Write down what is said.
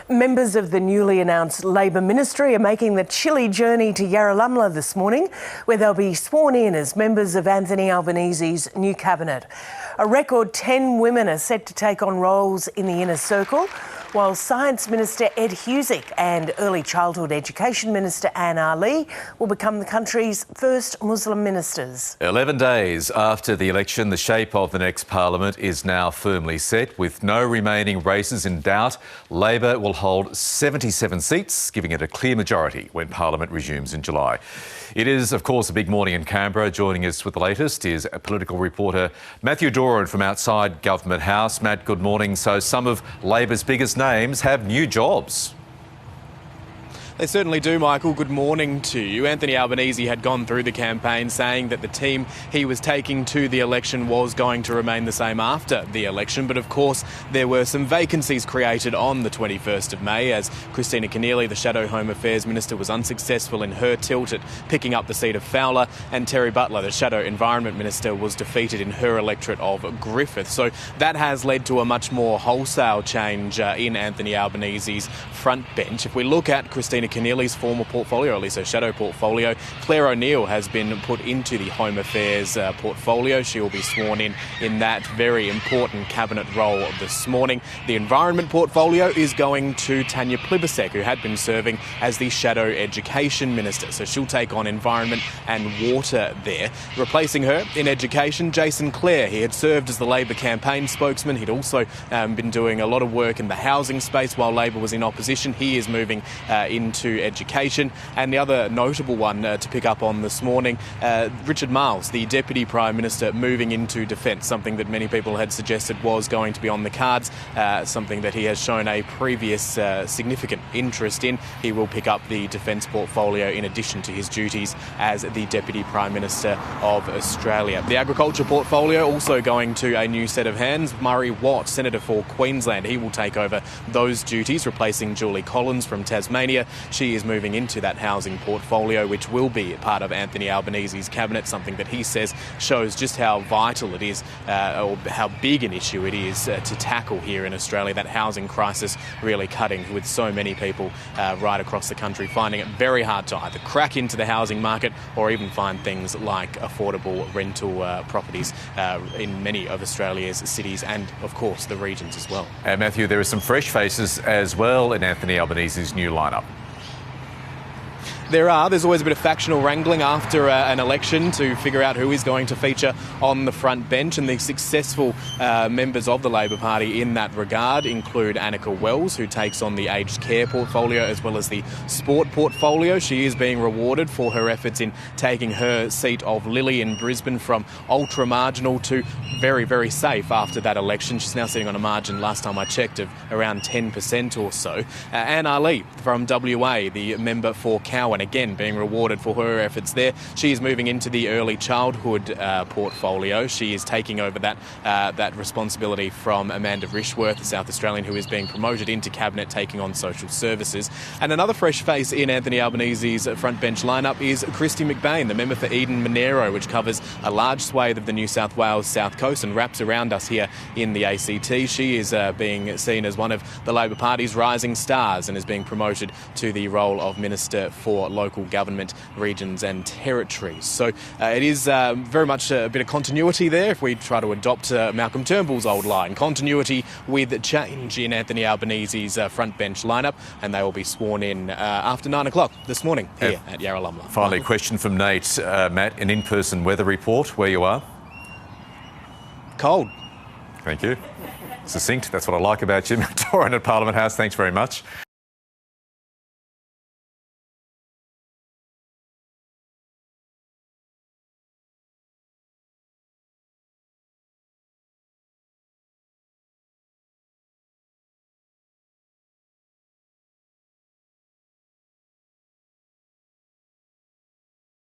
Members of the newly announced Labor ministry are making the chilly journey to Yarralumla this morning, where they'll be sworn in as members of Anthony Albanese's new cabinet. A record 10 women are set to take on roles in the inner circle, while Science Minister Ed Husic and Early Childhood Education Minister Anne Ali will become the country's first Muslim ministers. 11 days after the election, the shape of the next parliament is now firmly set. With no remaining races in doubt, Labor will hold 77 seats, giving it a clear majority when parliament resumes in July. It is, of course, a big morning in Canberra. Joining us with the latest is political reporter Matthew Doran from outside Government House. Matt, good morning. So some of Labor's biggest names have new jobs. They certainly do, Michael. Good morning to you. Anthony Albanese had gone through the campaign saying that the team he was taking to the election was going to remain the same after the election. But of course, there were some vacancies created on the 21st of May as Christina Keneally, the Shadow Home Affairs Minister, was unsuccessful in her tilt at picking up the seat of Fowler, and Terry Butler, the Shadow Environment Minister, was defeated in her electorate of Griffith. So that has led to a much more wholesale change in Anthony Albanese's front bench. If we look at Christina Keneally's former portfolio, or at least her shadow portfolio, Claire O'Neill has been put into the Home Affairs portfolio. She will be sworn in that very important cabinet role this morning. The Environment portfolio is going to Tanya Plibersek, who had been serving as the Shadow Education Minister. So she'll take on Environment and Water there. Replacing her in Education, Jason Clare. He had served as the Labor campaign spokesman. He'd also been doing a lot of work in the housing space while Labor was in opposition. He is moving into Education. And the other notable one to pick up on this morning, Richard Marles, the Deputy Prime Minister, moving into Defence, something that many people had suggested was going to be on the cards, something that he has shown a previous significant interest in. He will pick up the Defence portfolio in addition to his duties as the Deputy Prime Minister of Australia. The Agriculture portfolio also going to a new set of hands. Murray Watt, Senator for Queensland, he will take over those duties, replacing Julie Collins from Tasmania. She is moving into that housing portfolio, which will be part of Anthony Albanese's cabinet, something that he says shows just how vital it is, or how big an issue it is to tackle here in Australia, that housing crisis really cutting, with so many people right across the country finding it very hard to either crack into the housing market or even find things like affordable rental properties in many of Australia's cities and, of course, the regions as well. And Matthew, there are some fresh faces as well in Anthony Albanese's new lineup. There's always a bit of factional wrangling after an election to figure out who is going to feature on the front bench, and the successful members of the Labor Party in that regard include Annika Wells, who takes on the aged care portfolio as well as the sport portfolio. She is being rewarded for her efforts in taking her seat of Lily in Brisbane from ultra-marginal to very, very safe after that election. She's now sitting on a margin, last time I checked, of around 10% or so. Anne Ali from WA, the member for Cowan, again being rewarded for her efforts there. She is moving into the early childhood portfolio. She is taking over that responsibility from Amanda Rishworth, the South Australian, who is being promoted into cabinet, taking on social services. And another fresh face in Anthony Albanese's front bench lineup is Christy McBain, the member for Eden Monero, which covers a large swathe of the New South Wales South Coast and wraps around us here in the ACT. She is being seen as one of the Labor Party's rising stars and is being promoted to the role of Minister for Local Government, Regions and Territories. So it is very much a bit of continuity there, if we try to adopt Malcolm Turnbull's old line. Continuity with change in Anthony Albanese's front bench lineup, and they will be sworn in after 9 o'clock this morning here at Yarralumla. Finally, a question from Nate. Matt, an in-person weather report where you are? Cold. Thank you. Succinct, that's what I like about you. Matt Doran at Parliament House, thanks very much.